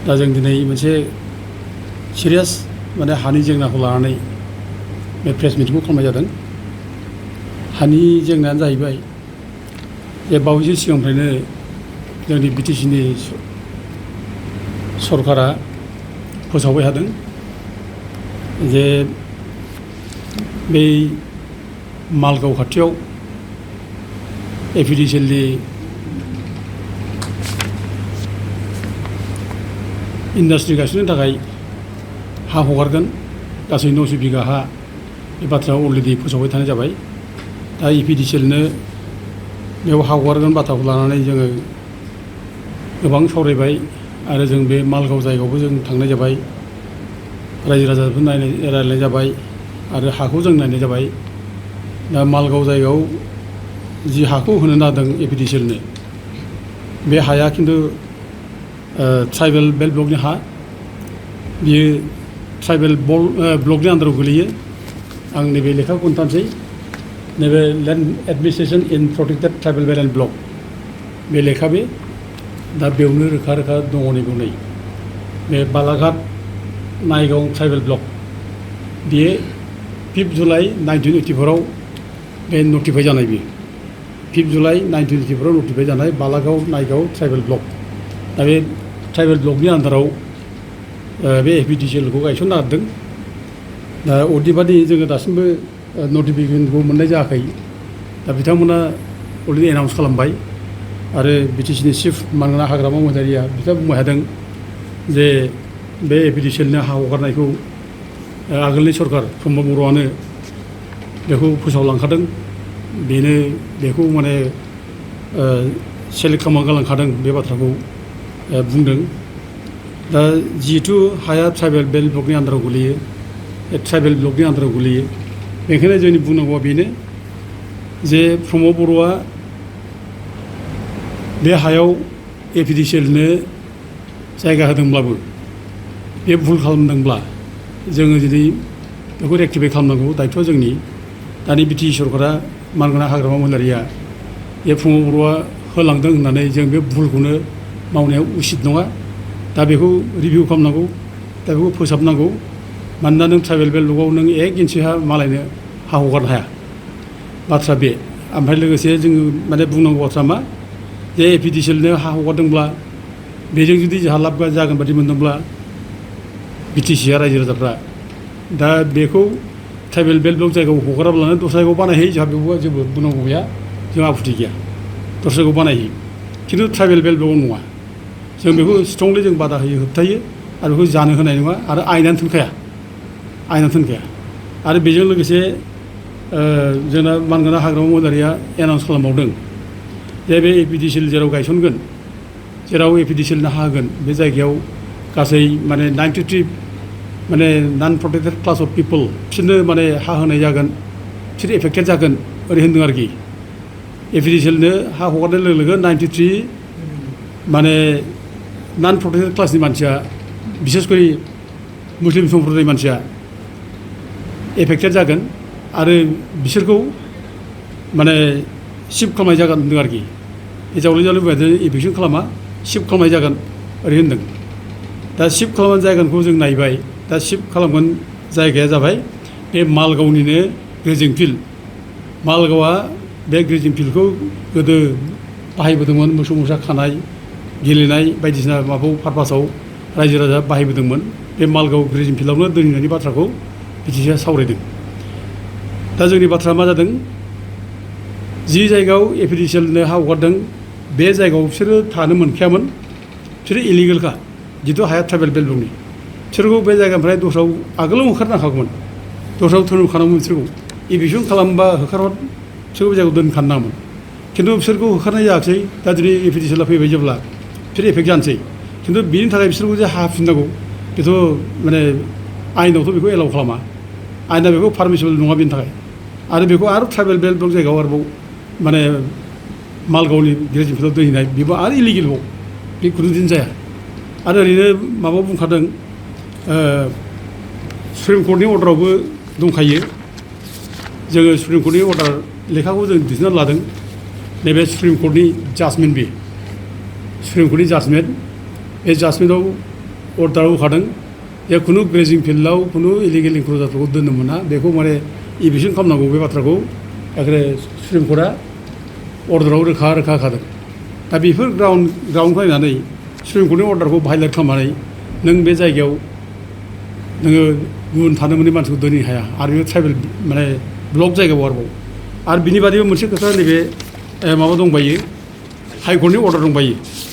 दा जों दिनै मोनसे सिरियास माने हानि जेंनाखौ लानानै बे प्रेस मिटिंखौ खालामनाय जादों। हानि जेंनायानो जाहैबाय जे बावैसो सिगांनिफ्रायनो जोंनि बिटिसिनि सरकारा फोसावबाय थादों जे बै मालगाव खाथियाव एपिडिसिएलनि इन्डास्ट्रि गायसननो थाखाय हा हगारगोन गासै 900 बिगा हा बे बाथ्राखौ अलरेडि फोसावबाय थानाय जाबाय। दा एपिडिसिएलनो बेयाव हा हगारगोन बाथ्राखौ लानानै जोङो गोबां सावरायबाय आरो जों बे मालगाव जायगायावबो जों थांनाय जाबाय, रायजो राजाफोर रायलायनाय जाबाय आरो हाखौ जों नायनाय जाबाय। दा मालगाव जायगायाव जि हाखौ होनो नागिरदों एपिडिसिएलनो बे हाया खिन्थु ट्राइबेल बेल्ट ब्लकनि हा, बियो ट्राइबेल ब्लकनि आन्दाराव गोलैयो। आं नैबे लेखाखौ खोन्थानोसै। नैबे land administration in protected tribal belt and block बे लेखा बे दा बेयावनो रोखा रोखा दङ नैबेयाव नै बे बालाघाट नायगाव ट्राइबेल ब्लक बियो 5 जुलाइ 1984 बे नटिफाइ जानाय बियो 5 जुलाइ 1984 नटिफाइ जानाय बालागाव नायगाव ट्राइबेल ब्लक। दा बे ट्राइबेल ब्लकनि आन्दाराव बे एपिडिसिएलखौ गायसननो नागिरदों। दा अदेबानि जोङो दासिमबो नटिफिकेसनखौ मोननाय जायाखै। दा बिथांमोना अलरेडि एनाउन्स खालामबाय आरो बिटिसिनि चिफ मानगोनां हाग्रामा महिलारिया बिथाङा बुंबाय थादों जे बे एपिडिसिएलनो हा हगारनायखौ आगोलनि सरकार प्रमद बर'आनो बेखौ फोसावलांखादों, बेनो बेखौ माने सेलेक्ट खालामना गालांखादों बे बाथ्राखौ बुंदों। दा जिहेथु हाया ट्राइबेल बेल्ट ब्लकनि आन्दाराव गोलैयो, ट्राइबेल ब्लकनि आन्दाराव गोलैयो, बेनिखायनो जोंनि बुंनांगौआ बेनो जे प्रमद बर'आ बे हायाव एपिडिसिएलनो जायगा होदोंब्लाबो बे भुल खालामदोंब्ला जोङो जुदि बेखौ रेक्टिफाइ खालामनांगौ दायथ'आ जोंनि। दानि बिटिसि सरकारा मानगोनां हाग्रामा महिलारिया बे प्रमद बर'आ होलांदों होननानै जों बे भुलखौनो मावनाया उसित नङा। दा बेखौ रिभिउ खालामनांगौ, दा बेखौ फोसाबनांगौ। मानोना नों ट्राइबेल बेल्ट ब्लकआव नों 1 इन्सि हा मालायनो हा हगारनो हाया, बाथ्रा बे। ओमफ्राय लोगोसे जोङो माने बुंनांगौ बाथ्रा मा जे एपिडिसिएलनो हा हगारदोंब्ला बेजों जुदि जोंहा लाब जागोन बादि मोनदोंब्ला बिटिसिआ रायजो राजाफ्रा दा बेखौ ट्राइबेल बेल्ट ब्लक जायगायाव हगाराब्लानो दस्रा जायगायाव बानायहैयो, जोंहा बेवहाय जेबो बुंनांगौ गैया, जोंहा आपत्ति गैया, दस्रा जायगायाव बानायहैयो। खिन्थु ट्राइबेल बेल्ट ब्लकआव नङा, जों बेखौ स्ट्रंलि जों बादा होयो, होबथायो आरो बेखौ जानो होनाय नङा आरो आयेनानो थोनखाया, आयेनानो थोनखाया। आरो बेजों लोगोसे जोंना मानगोनां हाग्रामा महिलारिया एनाउन्स खालामबावदों जे बे एपिडिसिएल जेराव गायसनगोन, जेराव एपिडिसिएलनो हा होगोन बे जायगायाव गासै माने 93 माने नन प्रटेक्टेड क्लास अफ पिपल बिसोरनो माने हा होनाय जागोन, बिसोर एफेक्टेड जागोन ओरै होनदों आरोखि। एपिडिसिएलनो हा हगारनाय लोगो लोगो 93 माने नन प्रटेक्टेड क्लासनि मानसिया, बिसेसकरि मुस्लिम सम्प्रदायनि मानसिया एफेक्टेड जागोन आरो बिसोरखौ माने शिफ्ट खालामनाय जागोन होनदों आरोखि। जावले जावले बुंबाय एफेक्सन खालामा, शिफ्ट खालामनाय जागोन ओरै होनदों। दा शिफ्ट खालामनाय जायगाखौ जों नायबाय। दा शिफ्ट खालामगोन जायगाया जाबाय बे मालगावनिनो ग्रेजिं फिल्ड। मालगावआ बे ग्रेजिं फिल्डखौ गोदो बाहायबोदोंमोन, मोसौ मोसा खानाय, गेलेनाय बायदिसिना माबायाव पारपासाव रायजो राजा बाहायबोदोंमोन। बे मालगाव ग्रेजिं फिल्डआवनो दोनहैनायनि बाथ्राखौ बिटिसिआ सावरायदों। दा जोंनि बाथ्राया मा जादों, जि जायगायाव एपिडिसिएलनो हा हगारदों बे जायगायाव बिसोरो थानो मोनखायामोन, बिसोरो इलिगेलखा। जिथु हाया ट्राइबेल बेल्ट ब्लकनि, बिसोरखौ बे जायगानिफ्राय दस्रायाव आगोलाव होखारनांखागौमोन, दस्रायाव दोनखानांगौमोन। बिसोरखौ इभिक्सन खालामबा होखारहर, बिसोरखौ जायगायाव दोनखानाङामोन। खिन्थु बिसोरखौ होखारनाय जायाखै। दा दिनै एपिडिसिएलआ फैबाय जेब्ला बिसोर एफेक्ट जानोसै। खिन्थु बिनि थाखाय बिसोरखौ जे हा फिननांगौ बेथ' माने आयेनावथ' बेखौ एलाउ खालामा, आयेना बेखौ पारमिसिबल नङा बेनि थाखाय। आरो बेखौ आरो ट्राइबेल बेल्ट ब्लक जायगायाव आरोबाव माने मालगावनि ग्रेजिं फिल्डआव दोनहैनाय बेबो आरो इलिगेलबाव, बे खुनु दिन जाया। आरो ओरैनो माबा बुंखादों, सुप्रिम कर्टनि अर्डारावबो दंखायो। जोङो सुप्रिम कर्टनि अर्डार लेखाखौ जों दिहुननानै लादों। नैबे सुप्रिम कर्टनि जाजमेन्ट, बे सुप्रिम कर्टनि जाजमेन्ट, बे जाजमेन्टआव अर्डाराव होखादों जे खुनु ग्रेजिं फिल्डआव खुनु इलिगेल इनक्ल'जारफोरखौ दोननो मोना बेखौ माने इभिक्सन खालामनांगौ बे बाथ्राखौ एकेबारे सुप्रिम कर्टआ अर्डाराव रोखा रोखा होखादों दा बेफोर ग्राउन्ड फैनानै सुप्रिम कर्टनि अर्डारखौ भायलेट खालामनानै नों बे जायगायाव नोङो गुबुन थानो मोनै मानसिखौ दोननो हाया आरो बे ट्राइबेल माने ब्लक जायगायाव आरोबाव आरो बिनि बादैबो मोनसे खोथा नैबे माबा दंबायो हाइकर्टनि अर्डार दंबायो